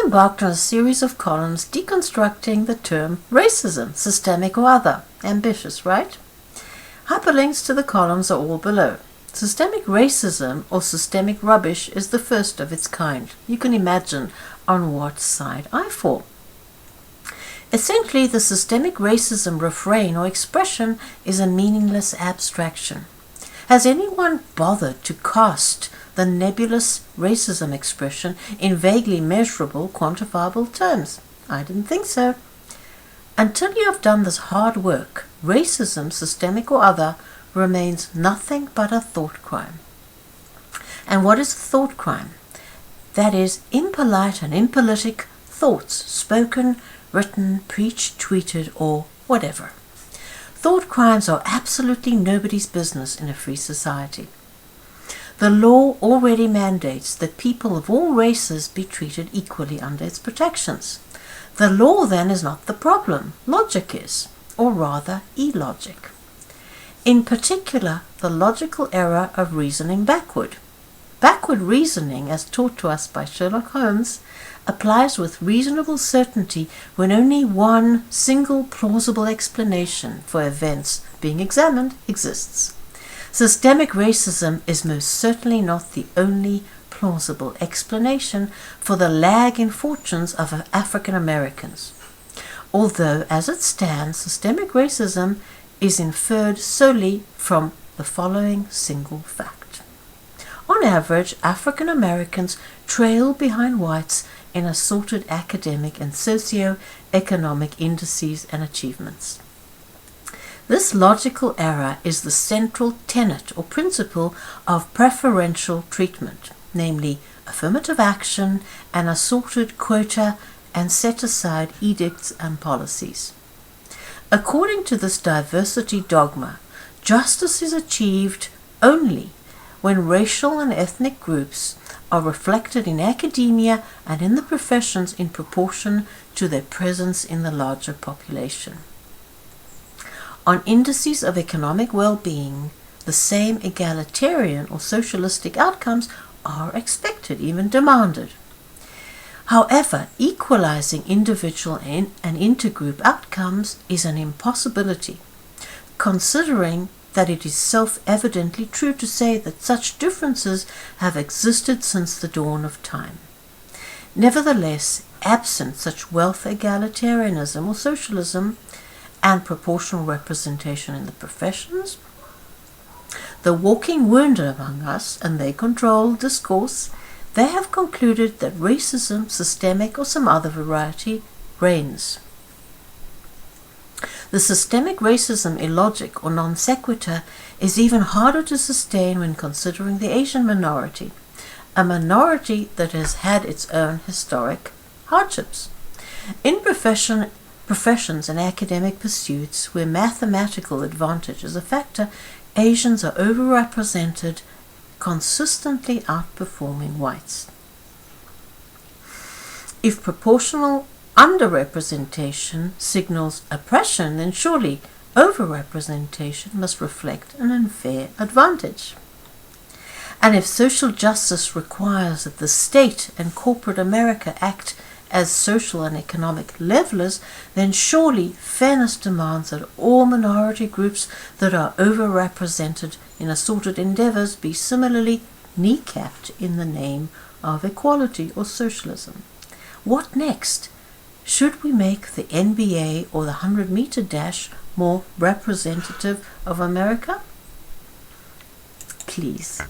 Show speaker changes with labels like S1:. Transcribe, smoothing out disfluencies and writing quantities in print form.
S1: embarked on a series of columns deconstructing the term racism, systemic or other. Ambitious, right? Hyperlinks to the columns are all below. Systemic racism or systemic rubbish is the first of its kind. You can imagine on what side I fall. Essentially, the systemic racism refrain or expression is a meaningless abstraction. Has anyone bothered to cast the nebulous racism expression in vaguely measurable, quantifiable terms? I didn't think so. Until you have done this hard work, racism, systemic or other, remains nothing but a thought crime. And what is a thought crime? That is, impolite and impolitic thoughts, spoken, written, preached, tweeted, or whatever. Thought crimes are absolutely nobody's business in a free society. The law already mandates that people of all races be treated equally under its protections. The law then is not the problem, logic is, or rather illogic. In particular, the logical error of reasoning backward. Backward reasoning, as taught to us by Sherlock Holmes, applies with reasonable certainty when only one single plausible explanation for events being examined exists. Systemic racism is most certainly not the only plausible explanation for the lag in fortunes of African Americans, although as it stands, systemic racism is inferred solely from the following single fact. On average, African Americans trail behind whites in assorted academic and socio-economic indices and achievements. This logical error is the central tenet or principle of preferential treatment, namely affirmative action and assorted quota and set-aside edicts and policies. According to this diversity dogma, justice is achieved only when racial and ethnic groups are reflected in academia and in the professions in proportion to their presence in the larger population. On indices of economic well-being, the same egalitarian or socialistic outcomes are expected, even demanded. However, equalizing individual and intergroup outcomes is an impossibility, considering that it is self-evidently true to say that such differences have existed since the dawn of time. Nevertheless, absent such wealth egalitarianism or socialism and proportional representation in the professions, the walking wounded among us, and they control discourse, they have concluded that racism, systemic or some other variety, reigns. The systemic racism illogic or non sequitur is even harder to sustain when considering the Asian minority, a minority that has had its own historic hardships. In professions and academic pursuits where mathematical advantage is a factor, Asians are overrepresented, consistently outperforming whites. If proportional underrepresentation signals oppression, then surely overrepresentation must reflect an unfair advantage. And if social justice requires that the state and corporate America act as social and economic levelers, then surely fairness demands that all minority groups that are overrepresented in assorted endeavors be similarly kneecapped in the name of equality or socialism. What next? Should we make the NBA or the 100-meter dash more representative of America? Please.